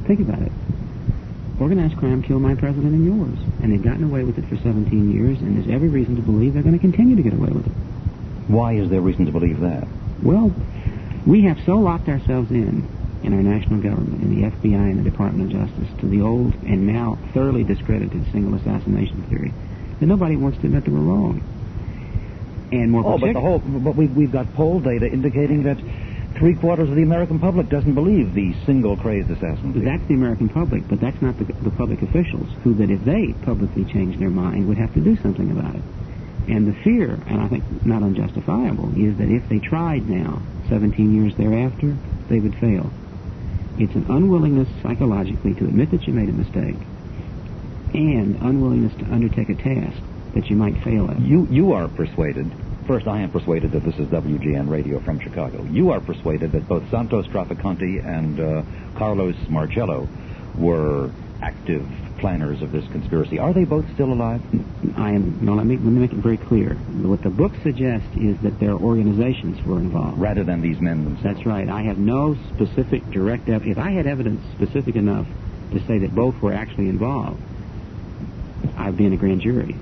Think about it. Organized crime killed my president and yours, and they've gotten away with it for 17 years, and there's every reason to believe they're going to continue to get away with it. Why is there reason to believe that? Well, we have so locked ourselves in our national government, in the FBI and the Department of Justice, to the old and now thoroughly discredited single assassination theory, that nobody wants to admit that we're wrong. And more but we've got poll data indicating that 3/4 of the American public doesn't believe the single crazed assassin theory. That's the American public, but that's not the public officials, who that if they publicly changed their mind would have to do something about it. And the fear, and I think not unjustifiable, is that if they tried now, 17 years thereafter, they would fail. It's an unwillingness psychologically to admit that you made a mistake, and unwillingness to undertake a task that you might fail at. You are persuaded. First, I am persuaded that this is WGN Radio from Chicago. You are persuaded that both Santos Trafficante and Carlos Marcello were active planners of this conspiracy. Are they both still alive? I am. No, let me make it very clear. What the book suggests is that their organizations were involved, rather than these men themselves. That's right. I have no specific direct evidence. If I had evidence specific enough to say that both were actually involved, I'd be in a grand jury.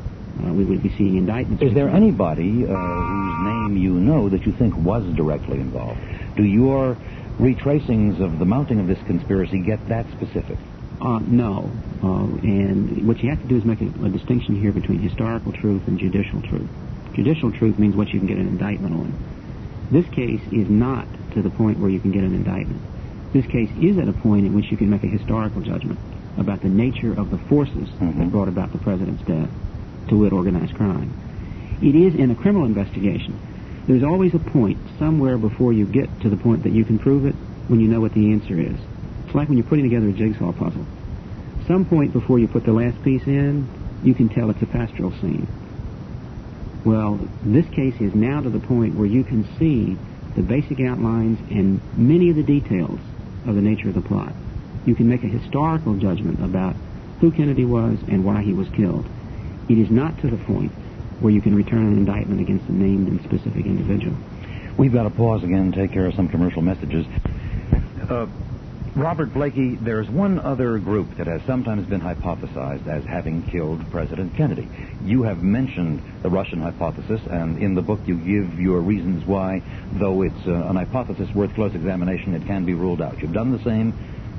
We would be seeing indictments. Is there anybody whose name you know that you think was directly involved? Do your retracings of the mounting of this conspiracy get that specific? No. And what you have to do is make a distinction here between historical truth and judicial truth. Judicial truth means what you can get an indictment on. This case is not to the point where you can get an indictment. This case is at a point in which you can make a historical judgment about the nature of the forces that brought about the president's death, to wit, organized crime. It is in a criminal investigation. There's always a point somewhere before you get to the point that you can prove it when you know what the answer is. It's like when you're putting together a jigsaw puzzle. Some point before you put the last piece in, you can tell it's a pastoral scene. Well, this case is now to the point where you can see the basic outlines and many of the details of the nature of the plot. You can make a historical judgment about who Kennedy was and why he was killed. It is not to the point where you can return an indictment against a named and specific individual. We've got to pause again and take care of some commercial messages. Robert Blakey, there's one other group that has sometimes been hypothesized as having killed President Kennedy. You have mentioned the Russian hypothesis, and in the book you give your reasons why, though it's an hypothesis worth close examination, it can be ruled out. You've done the same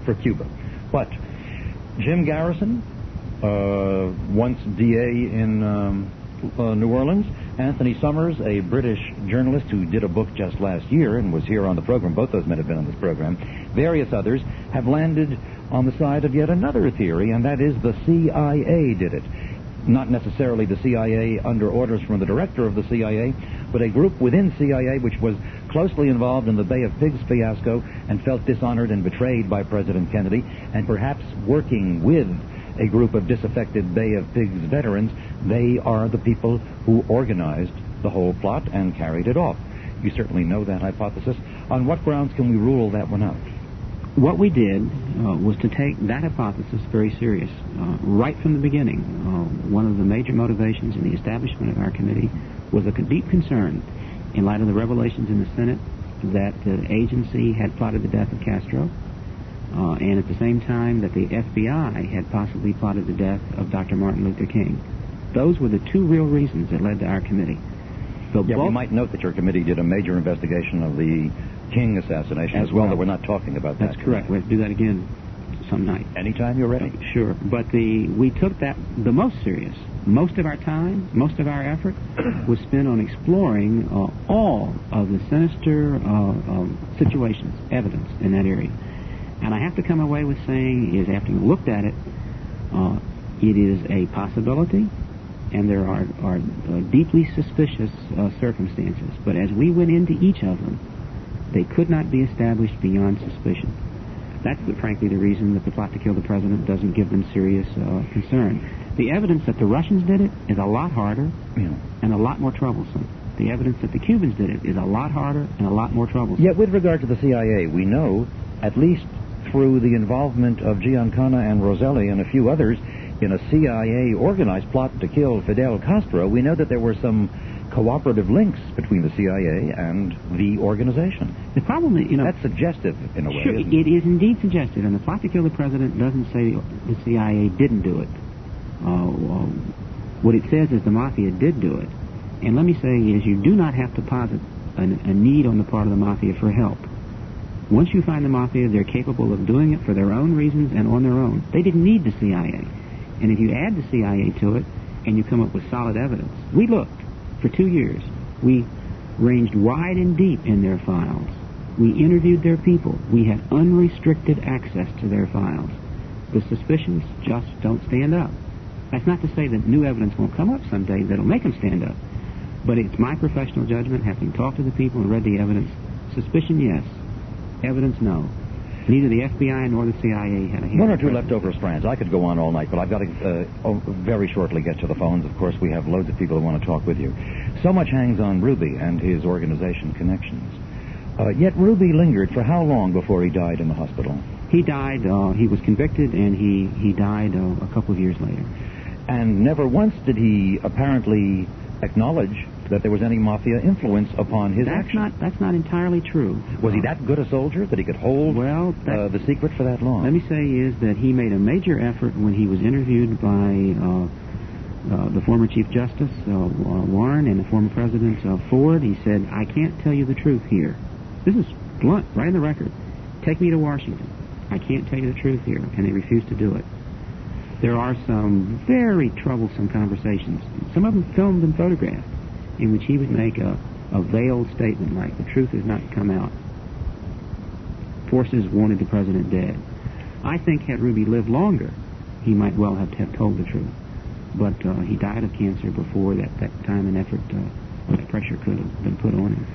for Cuba. But Jim Garrison, once DA in New Orleans, Anthony Summers, a British journalist who did a book just last year and was here on the program, both those men have been on this program, various others have landed on the side of yet another theory, and that is the CIA did it. Not necessarily the CIA under orders from the director of the CIA, but a group within CIA which was closely involved in the Bay of Pigs fiasco and felt dishonored and betrayed by President Kennedy, and perhaps working with a group of disaffected Bay of Pigs veterans. They are the people who organized the whole plot and carried it off. You certainly know that hypothesis. On what grounds can we rule that one out? What we did was to take that hypothesis very serious. Right from the beginning, one of the major motivations in the establishment of our committee was a deep concern, in light of the revelations in the Senate, that the agency had plotted the death of Castro, and at the same time that the FBI had possibly plotted the death of Dr. Martin Luther King. Those were the two real reasons that led to our committee. We might note that your committee did a major investigation of the King assassination as well, that we're not talking about that. That's correct. We'll have to do that again some night. Anytime you're ready. Sure. But we took that the most serious. Most of our time, most of our effort was spent on exploring all of the sinister situations, evidence in that area. And I have to come away with saying is, after you looked at it, it is a possibility, and there are deeply suspicious circumstances. But as we went into each of them, they could not be established beyond suspicion. That's frankly the reason that the plot to kill the president doesn't give them serious concern. The evidence that the Russians did it is a lot harder and a lot more troublesome. The evidence that the Cubans did it is a lot harder and a lot more troublesome. Yet with regard to the CIA, we know, at least through the involvement of Giancana and Roselli and a few others in a CIA organized plot to kill Fidel Castro, we know that there were some cooperative links between the CIA and the organization. The problem is, that's suggestive in a way. Sure, it is indeed suggestive, and the plot to kill the president doesn't say the CIA didn't do it. What it says is the Mafia did do it. And let me say is you do not have to posit a need on the part of the Mafia for help. Once you find the Mafia, they're capable of doing it for their own reasons and on their own. They didn't need the CIA. And if you add the CIA to it and you come up with solid evidence, we looked for 2 years. We ranged wide and deep in their files. We interviewed their people. We had unrestricted access to their files. The suspicions just don't stand up. That's not to say that new evidence won't come up someday that'll make them stand up. But it's my professional judgment, having talked to the people and read the evidence, suspicion, yes. Evidence, no. Neither the FBI nor the CIA had a hand. One or two leftover strands. I could go on all night, but I've got to very shortly get to the phones. Of course, we have loads of people who want to talk with you. So much hangs on Ruby and his organization connections. Yet Ruby lingered for how long before he died in the hospital? He died, he was convicted, and he died a couple of years later. And never once did he apparently acknowledge that there was any Mafia influence upon his action. That's not entirely true. Was he that good a soldier that he could hold the secret for that long? Let me say is that he made a major effort when he was interviewed by the former Chief Justice, Warren, and the former President, Ford. He said, I can't tell you the truth here. This is blunt, right in the record. Take me to Washington. I can't tell you the truth here. And they refused to do it. There are some very troublesome conversations, some of them filmed and photographed, in which he would make a veiled statement like, the truth has not come out. Forces wanted the president dead. I think had Ruby lived longer, he might well have told the truth. But he died of cancer before that time and effort, that pressure could have been put on him.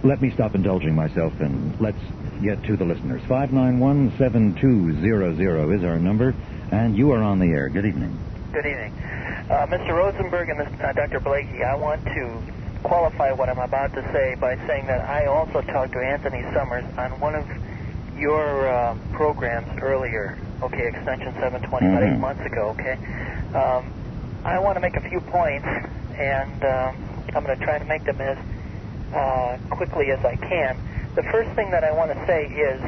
Let me stop indulging myself and let's get to the listeners. 591-7200 is our number, and you are on the air. Good evening. Good evening. Mr. Rosenberg and Dr. Blakey, I want to qualify what I'm about to say by saying that I also talked to Anthony Summers on one of your programs earlier, okay, Extension 720, about 8 months ago, okay? I want to make a few points, and I'm going to try to make them as quickly as I can. The first thing that I want to say is,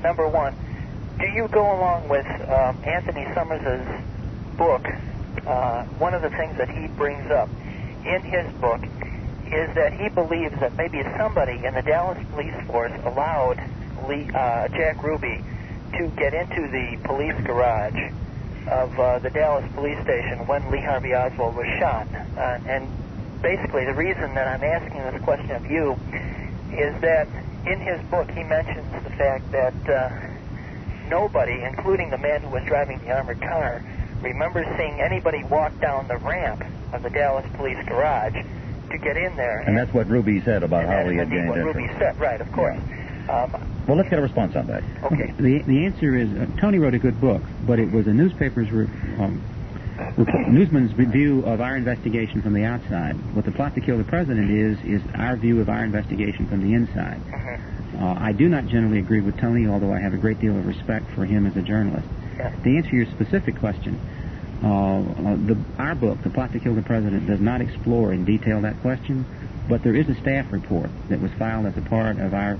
number one, do you go along with Anthony Summers' book? One of the things that he brings up in his book is that he believes that maybe somebody in the Dallas police force allowed Jack Ruby to get into the police garage of the Dallas police station when Lee Harvey Oswald was shot. And basically the reason that I'm asking this question of you is that in his book he mentions the fact that nobody, including the man who was driving the armored car, remembers seeing anybody walk down the ramp of the Dallas police garage to get in there. And that's what Ruby said about how he had gained what entry. Ruby said, right, of course. Yeah. Well, let's get a response on that. Okay. The answer is, Tony wrote a good book, but it was a newsman's view of our investigation from the outside. What the plot to kill the president is our view of our investigation from the inside. I do not generally agree with Tony, although I have a great deal of respect for him as a journalist. Yeah. To answer your specific question, our book, The Plot to Kill the President, does not explore in detail that question, but there is a staff report that was filed as a part of our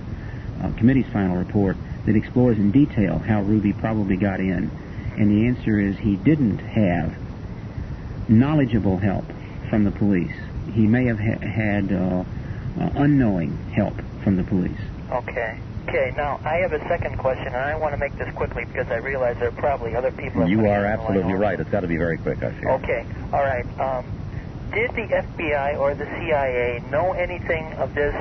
committee's final report that explores in detail how Ruby probably got in. And the answer is he didn't have knowledgeable help from the police. He may have had unknowing help from the police. Okay. Okay, now, I have a second question, and I want to make this quickly because I realize there are probably other people... You are absolutely right. It's got to be very quick, I fear. Okay, all right. Did the FBI or the CIA know anything of this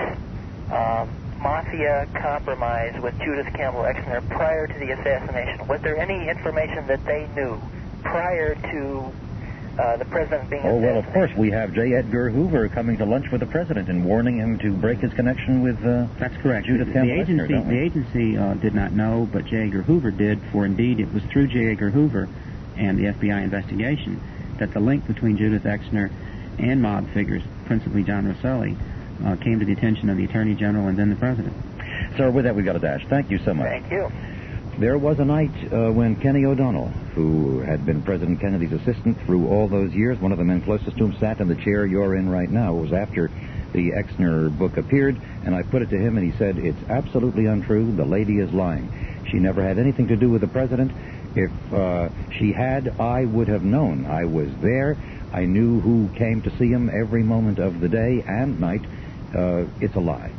Mafia compromise with Judith Campbell Exner prior to the assassination? Was there any information that they knew prior to the president being assassinated? Oh, well, of course, we have J. Edgar Hoover coming to lunch with the president and warning him to break his connection with That's correct. Judith Campbell Exner, the agency did not know, but J. Edgar Hoover did, for indeed it was through J. Edgar Hoover and the FBI investigation that the link between Judith Exner and mob figures, principally John Rosselli, came to the attention of the Attorney General and then the President. Sir, with that, we've got a dash. Thank you so much. Thank you. There was a night when Kenny O'Donnell, who had been President Kennedy's assistant through all those years, one of the men closest to him, sat in the chair you're in right now. It was after the Exner book appeared, and I put it to him, and he said, it's absolutely untrue. The lady is lying. She never had anything to do with the president. If she had, I would have known. I was there. I knew who came to see him every moment of the day and night. It's a lie.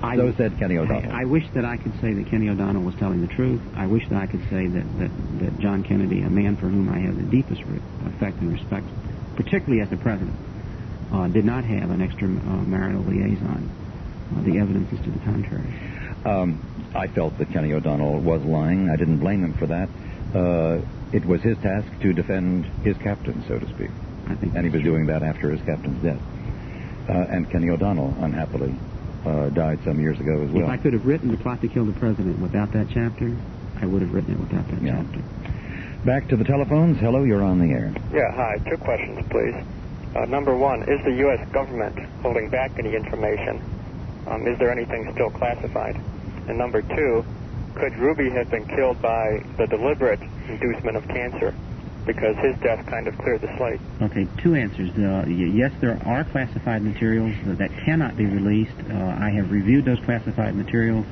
So said Kenny O'Donnell. I wish that I could say that Kenny O'Donnell was telling the truth. I wish that I could say that John Kennedy, a man for whom I have the deepest affect and respect, particularly as the president, did not have an extramarital liaison. The evidence is to the contrary. I felt that Kenny O'Donnell was lying. I didn't blame him for that. It was his task to defend his captain, so to speak. And he was doing that after his captain's death. And Kenny O'Donnell, unhappily, died some years ago as well. If I could have written The Plot to Kill the President without that chapter, I would have written it without that chapter. Back to the telephones. Hello, you're on the air. Yeah, hi. 2 questions, please. Number 1, is the U.S. government holding back any information? Is there anything still classified? And number 2, could Ruby have been killed by the deliberate inducement of cancer? Because his death kind of cleared the slate. Okay, 2 answers. Yes, there are classified materials that cannot be released. I have reviewed those classified materials.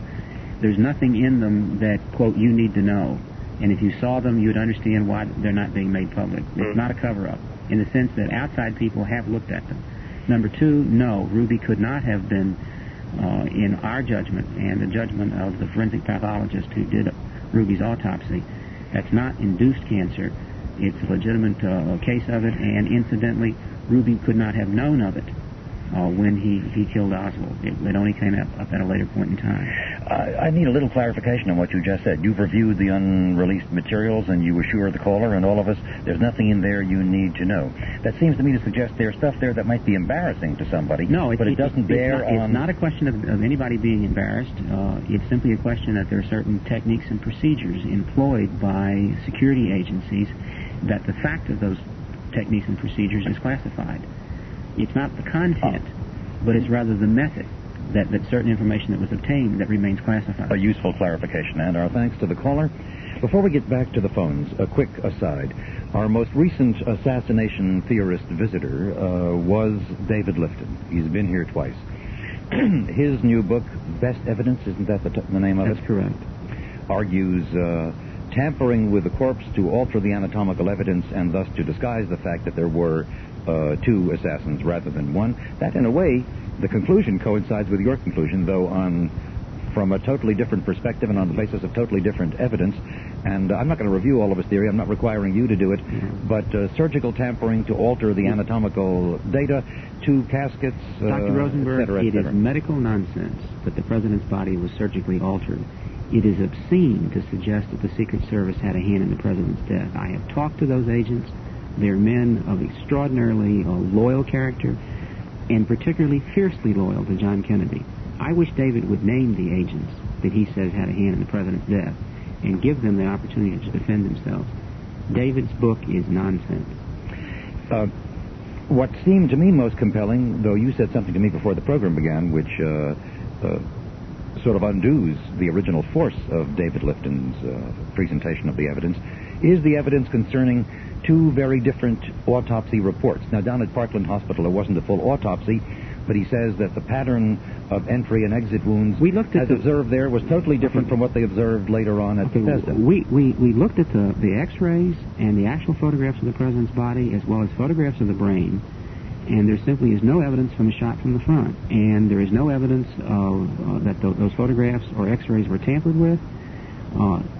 There's nothing in them that, quote, you need to know. And if you saw them, you would understand why they're not being made public. It's not a cover-up, in the sense that outside people have looked at them. Number 2, no, Ruby could not have been, in our judgment and the judgment of the forensic pathologist who did Ruby's autopsy, that's not induced cancer. It's a legitimate case of it, and incidentally, Ruby could not have known of it when he killed Oswald. It only came up at a later point in time. I need a little clarification on what you just said. You've reviewed the unreleased materials, and you assure the caller and all of us there's nothing in there you need to know. That seems to me to suggest there's stuff there that might be embarrassing to somebody, but it doesn't bear on... It's not a question of anybody being embarrassed. It's simply a question that there are certain techniques and procedures employed by security agencies that the fact of those techniques and procedures is classified. It's not the content, but it's rather the method that certain information that was obtained that remains classified. A useful clarification, and our thanks to the caller. Before we get back to the phones, a quick aside. Our most recent assassination theorist visitor was David Lifton. He's been here twice. His new book, Best Evidence, isn't that the name of it? That's correct. Argues tampering with the corpse to alter the anatomical evidence and thus to disguise the fact that there were 2 assassins rather than 1. That, in a way, the conclusion coincides with your conclusion, though from a totally different perspective and on the basis of totally different evidence. And I'm not going to review all of his theory. I'm not requiring you to do it. But surgical tampering to alter the anatomical data, 2 caskets, Dr. Rosenberg, et cetera, et cetera. It is medical nonsense that the president's body was surgically altered. It is obscene to suggest that the Secret Service had a hand in the president's death. I have talked to those agents. They're men of extraordinarily loyal character, and particularly fiercely loyal to John Kennedy. I wish David would name the agents that he says had a hand in the president's death and give them the opportunity to defend themselves. David's book is nonsense. What seemed to me most compelling, though you said something to me before the program began, which sort of undoes the original force of David Lifton's presentation of the evidence, is the evidence concerning 2 very different autopsy reports. Now, down at Parkland Hospital, there wasn't a full autopsy, but he says that the pattern of entry and exit wounds observed there was totally different from what they observed later on at Bethesda. We looked at the X-rays and the actual photographs of the president's body as well as photographs of the brain, and there simply is no evidence from a shot from the front. And there is no evidence of that those photographs or X-rays were tampered with.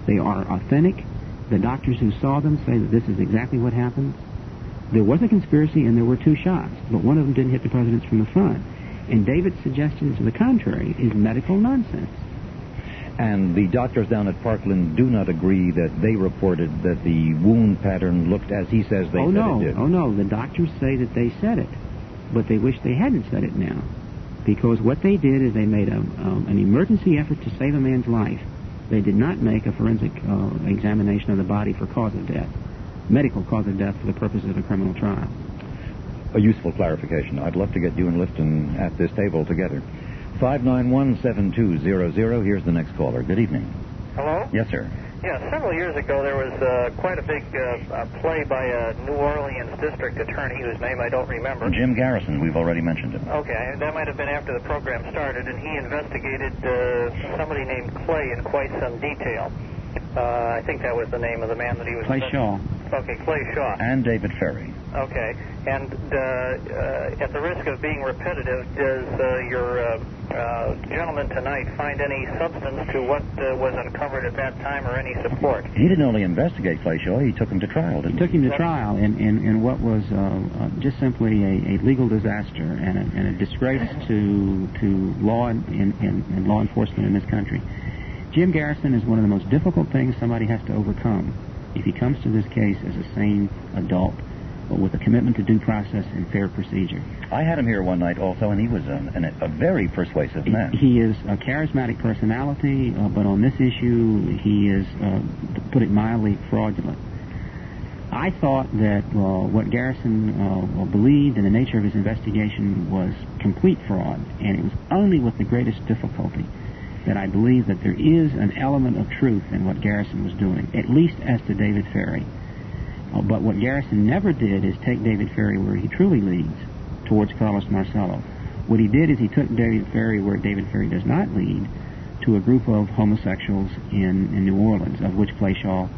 They are authentic. The doctors who saw them say that this is exactly what happened. There was a conspiracy and there were 2 shots, but one of them didn't hit the president from the front. And David's suggestion to the contrary is medical nonsense. And the doctors down at Parkland do not agree that they reported that the wound pattern looked as he says they said it did. Oh, no. The doctors say that they said it, but they wish they hadn't said it now. Because what they did is they made an emergency effort to save a man's life. They did not make a forensic examination of the body for cause of death, medical cause of death for the purposes of a criminal trial. A useful clarification. I'd love to get you and Lifton at this table together. 591-7200. Here's the next caller. Good evening. Hello? Yes, sir. Yeah, several years ago there was quite a big play by a New Orleans district attorney whose name I don't remember. Jim Garrison, we've already mentioned him. Okay, that might have been after the program started, and he investigated somebody named Clay in quite some detail. I think that was the name of the man that he was... Clay Shaw. Okay, Clay Shaw. And David Ferry. Okay, and at the risk of being repetitive, does your gentleman tonight find any substance to what was uncovered at that time or any support? He didn't only investigate Clay Shaw, he took him to trial, didn't he? Took him to trial in what was just simply a legal disaster and a disgrace to law and law enforcement in this country. Jim Garrison is one of the most difficult things somebody has to overcome if he comes to this case as a sane adult, but with a commitment to due process and fair procedure. I had him here one night also, and he was a very persuasive man. He is a charismatic personality, but on this issue, he is, to put it mildly, fraudulent. I thought that what Garrison believed and the nature of his investigation was complete fraud, and it was only with the greatest difficulty that I believe that there is an element of truth in what Garrison was doing, at least as to David Ferry. But what Garrison never did is take David Ferry where he truly leads, towards Carlos Marcello. What he did is he took David Ferry where David Ferry does not lead, to a group of homosexuals in New Orleans, of which Clay Shaw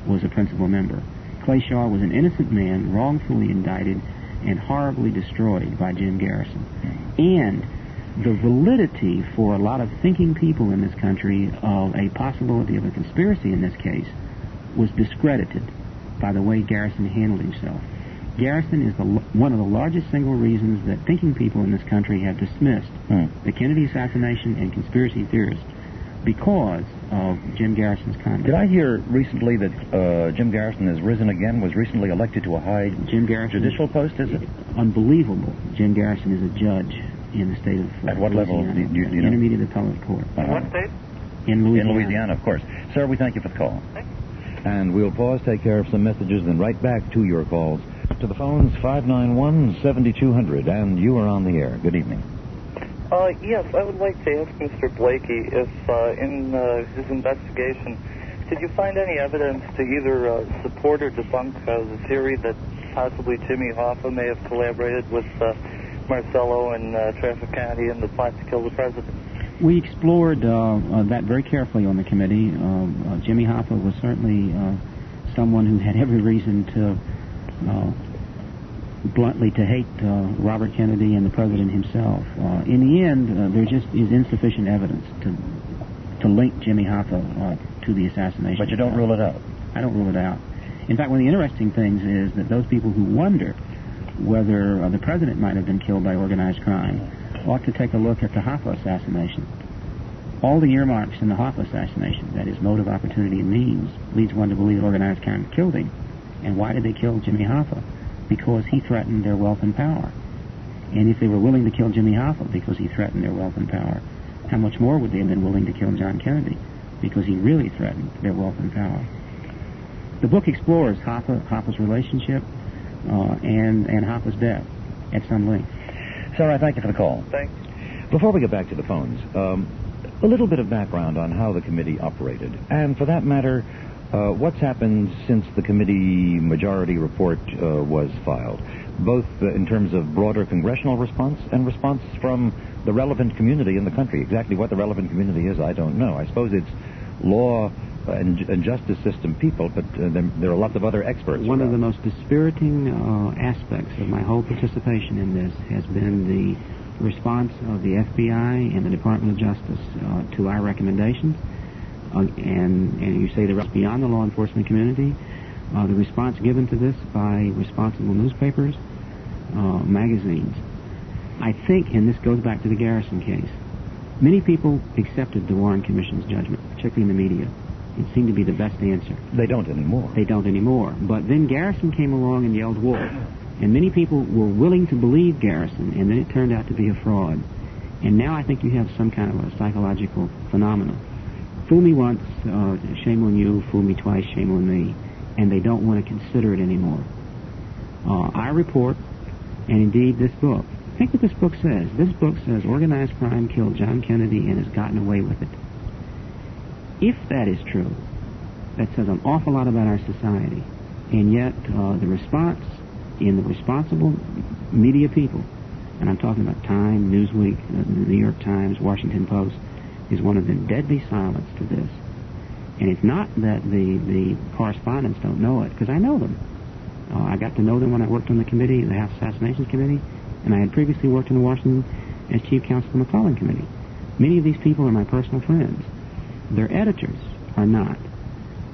was a principal member. Clay Shaw was an innocent man, wrongfully indicted and horribly destroyed by Jim Garrison. And the validity for a lot of thinking people in this country of a possibility of a conspiracy in this case was discredited by the way Garrison handled himself. Garrison is one of the largest single reasons that thinking people in this country have dismissed the Kennedy assassination and conspiracy theorists because of Jim Garrison's conduct. Did I hear recently that Jim Garrison has risen again, was recently elected to a high judicial post, is it? Unbelievable. Jim Garrison is a judge in the state of At what level do you know? Intermediate appellate court. What state? In Louisiana. In Louisiana, of course. Sir, we thank you for the call. And we'll pause, take care of some messages, then right back to your calls. To the phones, 591-7200, and you are on the air. Good evening. Yes, I would like to ask Mr. Blakey if in his investigation, did you find any evidence to either support or debunk the theory that possibly Jimmy Hoffa may have collaborated with Marcello and Trafficante in the plot to kill the president? We explored that very carefully on the committee. Jimmy Hoffa was certainly someone who had every reason to bluntly to hate Robert Kennedy and the president himself. In the end, there just is insufficient evidence to link Jimmy Hoffa to the assassination. But you don't rule it out? I don't rule it out. In fact, one of the interesting things is that those people who wonder whether the president might have been killed by organized crime ought to take a look at the Hoffa assassination. All the earmarks in the Hoffa assassination, that is, motive, opportunity, and means, leads one to believe organized crime killed him. And why did they kill Jimmy Hoffa? Because he threatened their wealth and power. And if they were willing to kill Jimmy Hoffa because he threatened their wealth and power, how much more would they have been willing to kill John Kennedy because he really threatened their wealth and power? The book explores Hoffa's relationship and Hoffa's death at some length. Sir, I thank you for the call. Thanks. Before we get back to the phones, a little bit of background on how the committee operated. And for that matter, what's happened since the committee majority report was filed, both in terms of broader congressional response and response from the relevant community in the country. Exactly what the relevant community is, I don't know. I suppose it's law and justice system people, but there are lots of other experts. One of the most dispiriting aspects of my whole participation in this has been the response of the FBI and the Department of Justice to our recommendations. And you say the rest beyond the law enforcement community, the response given to this by responsible newspapers, magazines. I think, and this goes back to the Garrison case, many people accepted the Warren Commission's judgment, particularly in the media. It seemed to be the best answer. They don't anymore. They don't anymore. But then Garrison came along and yelled wolf. And many people were willing to believe Garrison, and then it turned out to be a fraud. And now I think you have some kind of a psychological phenomenon. Fool me once, shame on you. Fool me twice, shame on me. And they don't want to consider it anymore. Our report, and indeed this book, think what this book says. This book says organized crime killed John Kennedy and has gotten away with it. If that is true, That says an awful lot about our society. And yet, the response in the responsible media people, and I'm talking about Time, Newsweek, the New York Times, Washington Post, is one of the deadly silence to this. And it's not that the correspondents don't know it, because I know them. I got to know them when I worked on the committee, the House Assassinations Committee, and I had previously worked in Washington as chief counsel of the McClellan Committee. Many of these people are my personal friends. Their editors are not.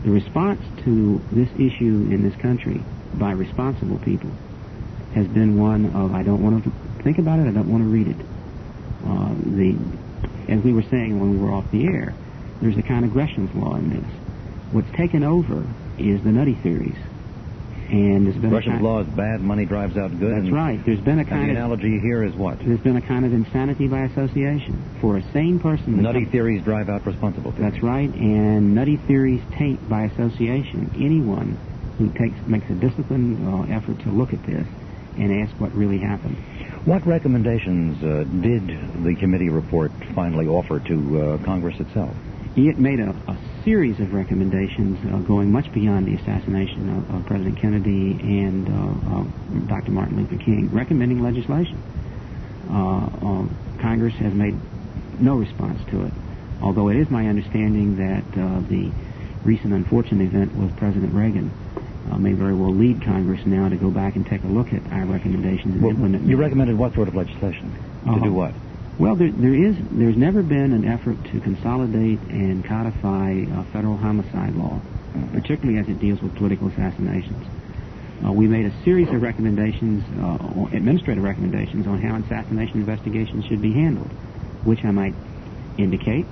The response to this issue in this country by responsible people has been one of, I don't want to think about it, I don't want to read it. As we were saying when we were off the air, there's a kind of Gresham's law in this. What's taken over is the nutty theories. And there's been Gresham's law is bad, money drives out good. That's right. There's been a kind of... the analogy here is what? There's been a kind of insanity by association. For a sane person... Nutty theories drive out responsible theories. That's right, and nutty theories taint by association anyone who makes a disciplined effort to look at this and ask what really happened. What recommendations did the committee report finally offer to Congress itself? It made a series of recommendations going much beyond the assassination of President Kennedy and Dr. Martin Luther King, recommending legislation. Congress has made no response to it, although it is my understanding that the recent unfortunate event with President Reagan may very well lead Congress now to go back and take a look at our recommendations and implement them. You recommended what sort of legislation? To do what? Well, there's never been an effort to consolidate and codify federal homicide law, particularly as it deals with political assassinations. We made a series of recommendations, administrative recommendations, on how assassination investigations should be handled, which I might indicate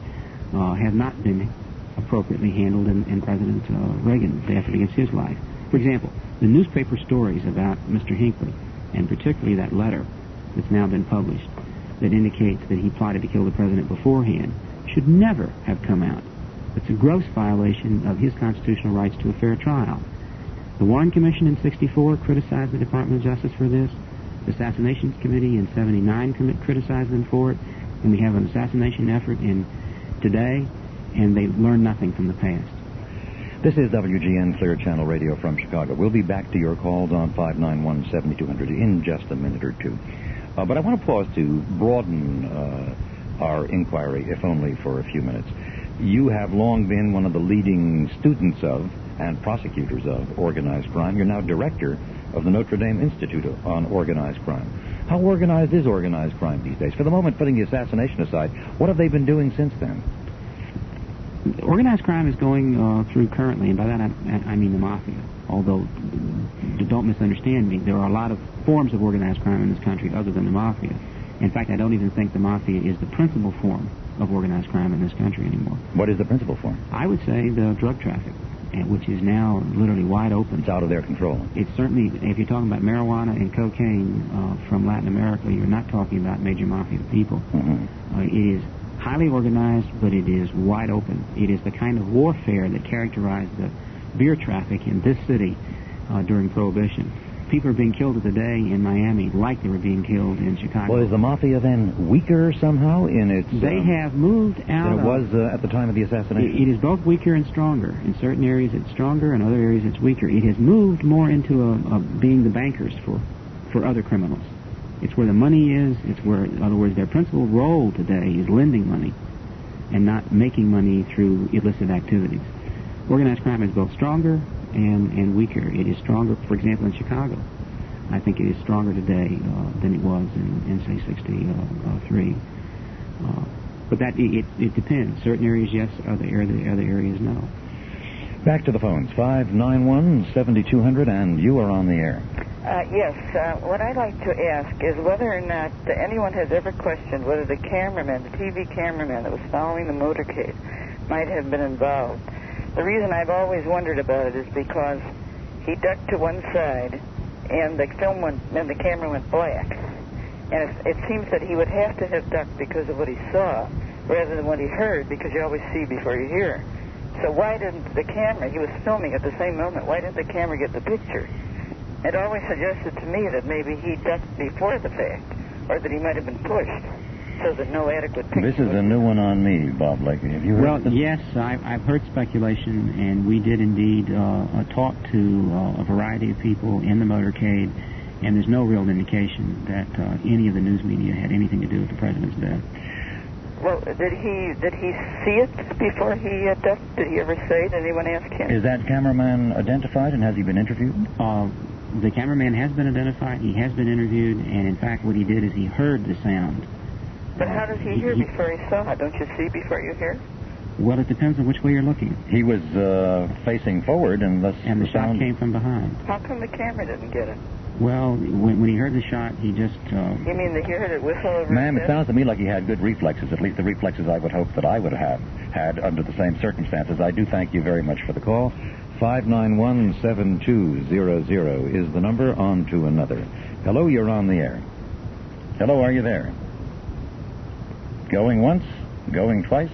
have not been appropriately handled in President Reagan's effort against his life. For example, the newspaper stories about Mr. Hinckley, and particularly that letter that's now been published, that indicates that he plotted to kill the president beforehand, should never have come out. It's a gross violation of his constitutional rights to a fair trial. The Warren Commission in '64 criticized the Department of Justice for this. The Assassinations Committee in '79 criticized them for it. And we have an assassination effort today, and they learned nothing from the past. This is WGN Clear Channel Radio from Chicago. We'll be back to your calls on 591-7200 in just a minute or two. But I want to pause to broaden our inquiry, if only for a few minutes. You have long been one of the leading students of and prosecutors of organized crime. You're now director of the Notre Dame Institute on Organized Crime. How organized is organized crime these days? For the moment, putting the assassination aside, what have they been doing since then? Organized crime is going through currently, and by that I mean the Mafia. Although, don't misunderstand me, there are a lot of forms of organized crime in this country other than the Mafia. In fact, I don't even think the Mafia is the principal form of organized crime in this country anymore. What is the principal form? I would say the drug traffic, which is now literally wide open. It's out of their control. It's certainly, if you're talking about marijuana and cocaine from Latin America, you're not talking about major Mafia people. Mm-hmm. It is highly organized, but it is wide open. It is the kind of warfare that characterized the beer traffic in this city during Prohibition. People are being killed today in Miami like they were being killed in Chicago. Well, is the Mafia then weaker somehow in its... They have moved out than it was at the time of the assassination? It is both weaker and stronger. In certain areas it's stronger, in other areas it's weaker. It has moved more into being the bankers for other criminals. It's where the money is. It's where, in other words, their principal role today is lending money and not making money through illicit activities. Organized crime is both stronger and weaker. It is stronger, for example, in Chicago. I think it is stronger today than it was in say, 63. But that it depends. Certain areas, yes. Other areas, no. Back to the phones. 591-7200, and you are on the air. Yes. What I'd like to ask is whether or not anyone has ever questioned whether the cameraman, the TV cameraman that was following the motorcade, might have been involved. The reason I've always wondered about it is because he ducked to one side, and the camera went black. And it seems that he would have to have ducked because of what he saw, rather than what he heard, because you always see before you hear. So why didn't the camera, he was filming at the same moment, why didn't the camera get the picture? It always suggested to me that maybe he ducked before the fact, or that he might have been pushed. So there's no adequate picture. This is a new one on me, Bob Blakey. Have you heard Well, of this? yes, I've heard speculation, and we did indeed talk to a variety of people in the motorcade, and there's no real indication that any of the news media had anything to do with the president's death. Well, did he see it before he died? Did he ever say it? Did anyone ask him? Is that cameraman identified, and has he been interviewed? The cameraman has been identified. He has been interviewed, and in fact, what he did is he heard the sound. But how does he hear before he saw it? Don't you see before you hear? Well, it depends on which way you're looking. He was facing forward, and thus And the shot sound came from behind. How come the camera didn't get it? Well, when he heard the shot, he just... You mean he heard it whistle over Ma'am, his it head? sounds to me like he had good reflexes, at least the reflexes I would hope that I would have had under the same circumstances. I do thank you very much for the call. 591-7200 is the number. On to another. Hello, you're on the air. Hello, are you there? Going once, going twice,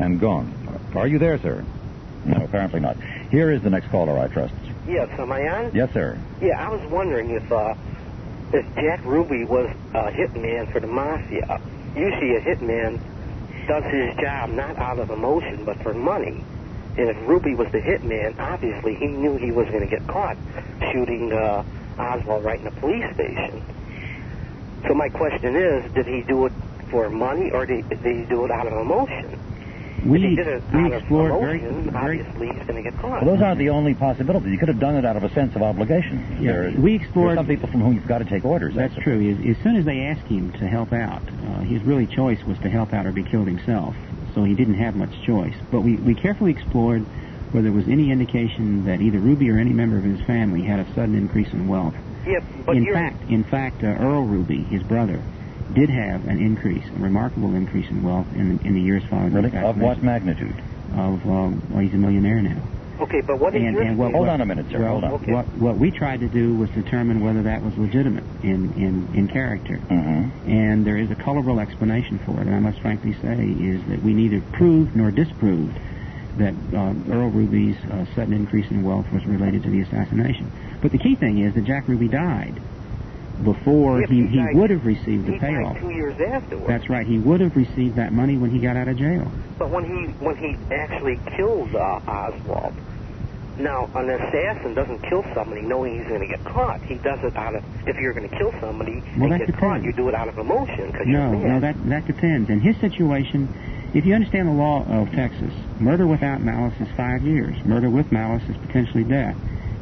and gone. Are you there, sir? No, apparently not. Here is the next caller, I trust. Yes, am I on? Yes, sir. Yeah, I was wondering if Jack Ruby was a hitman for the Mafia. Usually a hitman does his job not out of emotion, but for money. And if Ruby was the hitman, obviously he knew he was going to get caught shooting Oswald right in the police station. So my question is, did he do it for money, or did he do it out of emotion? If he did it out of emotion, obviously he's going to get caught. Well, those aren't the only possibilities. You could have done it out of a sense of obligation. Yeah, we explored... There are some people from whom you've got to take orders. That's true. As soon as they asked him to help out, his really choice was to help out or be killed himself. So he didn't have much choice. But we carefully explored whether there was any indication that either Ruby or any member of his family had a sudden increase in wealth. Yeah, but in fact, Earl Ruby, his brother, did have an increase, a remarkable increase in wealth in the years following the assassination. Of what magnitude? Well, he's a millionaire now. Okay, but what is hold on a minute, sir. Well, hold on. Okay. What we tried to do was determine whether that was legitimate in character. Mm-hmm. And there is a colorful explanation for it, and I must frankly say is that we neither proved nor disproved that Earl Ruby's sudden increase in wealth was related to the assassination. But the key thing is that Jack Ruby died before he would have received the payoff. He died 2 years afterwards. That's right. He would have received that money when he got out of jail. But when he actually killed Oswald, now an assassin doesn't kill somebody knowing he's going to get caught. He does it out of, if you're going to kill somebody and get caught, you do it out of emotion. No, that depends. In his situation, if you understand the law of Texas, murder without malice is 5 years. Murder with malice is potentially death.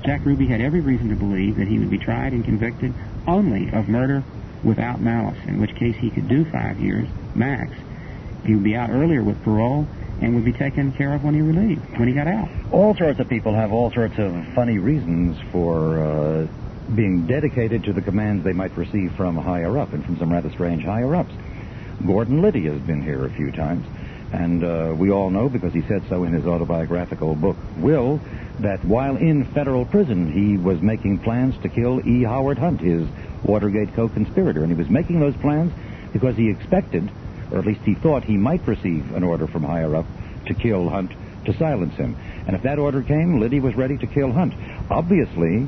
Jack Ruby had every reason to believe that he would be tried and convicted only of murder without malice, in which case he could do 5 years max. He would be out earlier with parole and would be taken care of when he got out. All sorts of people have all sorts of funny reasons for being dedicated to the commands they might receive from higher up, and from some rather strange higher ups. Gordon Liddy has been here a few times, and we all know, because he said so in his autobiographical book, Will, that while in federal prison, he was making plans to kill E. Howard Hunt, his Watergate co-conspirator. And he was making those plans because he expected, or at least he thought, he might receive an order from higher up to kill Hunt, to silence him. And if that order came, Liddy was ready to kill Hunt. Obviously,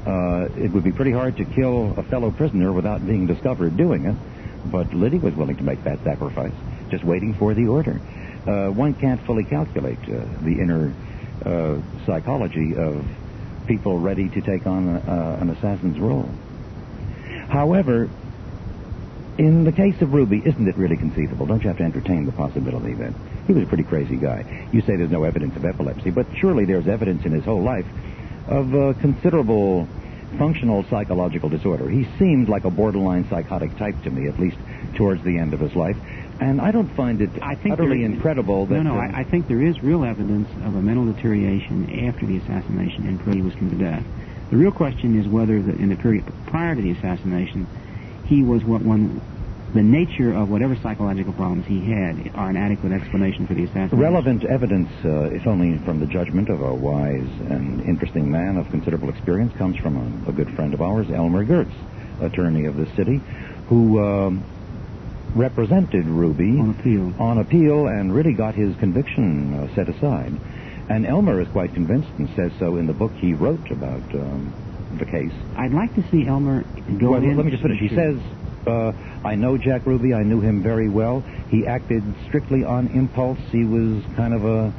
it would be pretty hard to kill a fellow prisoner without being discovered doing it. But Liddy was willing to make that sacrifice, just waiting for the order. One can't fully calculate the inner psychology of people ready to take on an assassin's role. However, in the case of Ruby, isn't it really conceivable? Don't you have to entertain the possibility that he was a pretty crazy guy? You say there's no evidence of epilepsy, but surely there's evidence in his whole life of considerable functional psychological disorder. He seemed like a borderline psychotic type to me, at least towards the end of his life. And I don't find it utterly incredible that... I think there is real evidence of a mental deterioration after the assassination and he was condemned to death. The real question is whether in the period prior to the assassination, he was the nature of whatever psychological problems he had are an adequate explanation for the assassination. Relevant evidence, if only from the judgment of a wise and interesting man of considerable experience, comes from a good friend of ours, Elmer Gertz, attorney of the city, who represented Ruby on appeal and really got his conviction set aside. And Elmer is quite convinced and says so in the book he wrote about the case. I'd like to see Elmer go in... Let me just finish. He says I know Jack Ruby. I knew him very well. He acted strictly on impulse. He was kind of a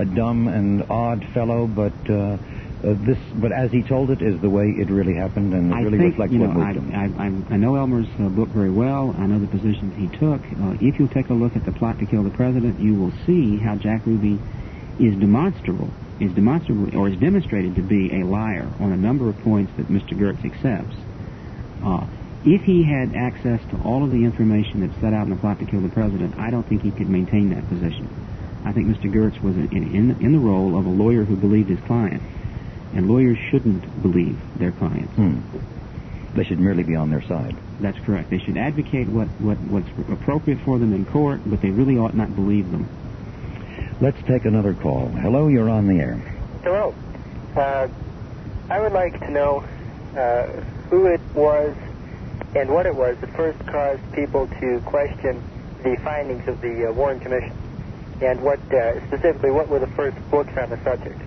dumb and odd fellow, but as he told it is the way it really happened, and it really reflects what moved him. I know Elmer's book very well. I know the positions he took. If you take a look at the plot to kill the president, you will see how Jack Ruby is demonstrated to be a liar on a number of points that Mr. Gertz accepts. If he had access to all of the information that's set out in the plot to kill the president, I don't think he could maintain that position. I think Mr. Gertz was in the role of a lawyer who believed his client, and lawyers shouldn't believe their clients. They should merely be on their side. That's correct. They should advocate what's appropriate for them in court, but they really ought not believe them. Let's take another call. Hello, you're on the air. Hello. I would like to know who it was and what it was that first caused people to question the findings of the Warren Commission, and specifically what were the first books on the subject.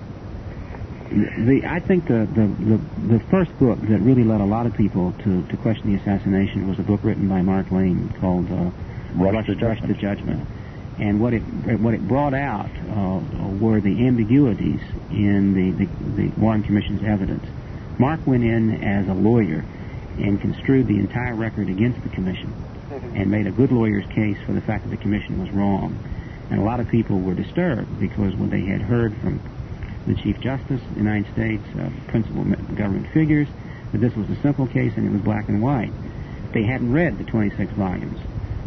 I think the first book that really led a lot of people to question the assassination was a book written by Mark Lane called Rush to Judgment. And what it brought out were the ambiguities in the Warren Commission's evidence. Mark went in as a lawyer and construed the entire record against the Commission and made a good lawyer's case for the fact that the Commission was wrong. And a lot of people were disturbed because when they had heard from the Chief Justice of the United States, principal government figures, that this was a simple case and it was black and white. They hadn't read the 26 volumes.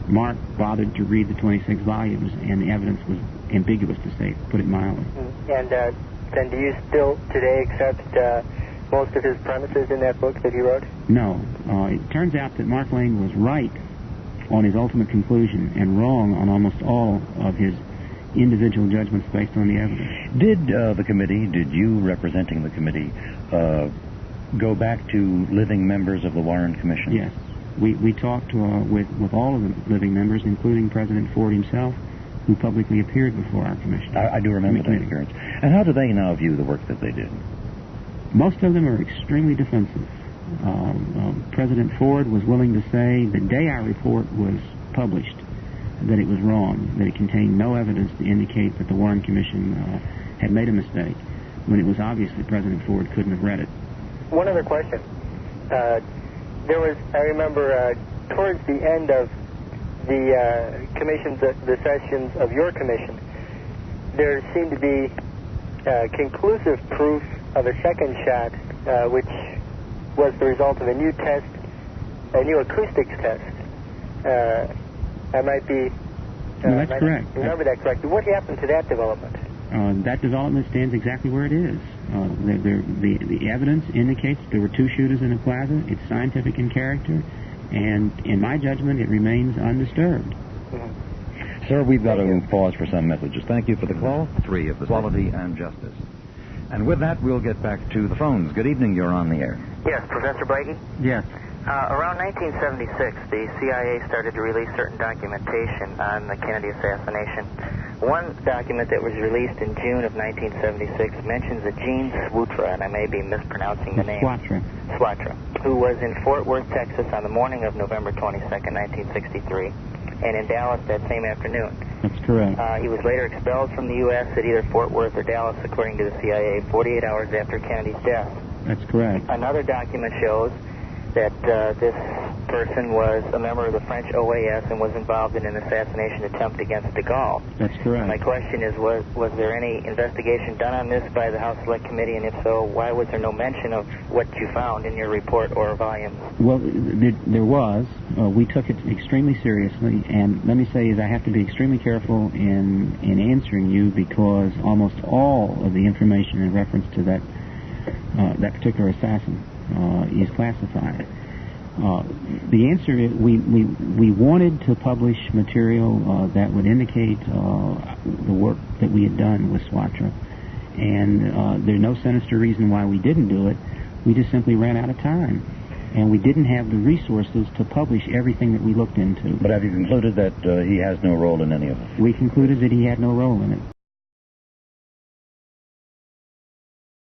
Mark bothered to read the 26 volumes, and the evidence was ambiguous, to put it mildly. And then do you still today accept most of his premises in that book that he wrote? No. It turns out that Mark Lane was right on his ultimate conclusion and wrong on almost all of his individual judgments based on the evidence. Did you representing the committee, go back to living members of the Warren Commission? Yes. We talked with all of the living members, including President Ford himself, who publicly appeared before our commission. I do remember that appearance. And how do they now view the work that they did? Most of them are extremely defensive. President Ford was willing to say the day our report was published that it was wrong, that it contained no evidence to indicate that the Warren Commission had made a mistake, when it was obvious that President Ford couldn't have read it. One other question. I remember towards the end of the commissions, the sessions of your commission, there seemed to be conclusive proof of a second shot, which was the result of a new test, a new acoustics test. I might be... no, that's correct. Remember that correctly. What happened to that development? That development stands exactly where it is. The evidence indicates there were two shooters in the plaza. It's scientific in character, and in my judgment, it remains undisturbed. Sir, we've got to pause for some messages. Thank you for the call. 3 of the Quality and Justice. And with that, we'll get back to the phones. Good evening. You're on the air. Yes, Professor Blakey? Yes. Around 1976, the CIA started to release certain documentation on the Kennedy assassination. One document that was released in June of 1976 mentions a Gene Swatra, and I may be mispronouncing the name. Swatra, who was in Fort Worth, Texas on the morning of November 22nd, 1963, and in Dallas that same afternoon. That's correct. He was later expelled from the U.S. at either Fort Worth or Dallas, according to the CIA, 48 hours after Kennedy's death. That's correct. Another document shows that this person was a member of the French OAS and was involved in an assassination attempt against de Gaulle. That's correct. My question is, was there any investigation done on this by the House Select Committee, and if so, why was there no mention of what you found in your report or volumes? Well, there was. We took it extremely seriously, and let me say is I have to be extremely careful in answering you because almost all of the information in reference to that particular assassin is classified. The answer is we wanted to publish material that would indicate the work that we had done with Swatra, and there's no sinister reason why we didn't do it. We just simply ran out of time, and we didn't have the resources to publish everything that we looked into. But have you concluded that he has no role in any of it? We concluded that he had no role in it.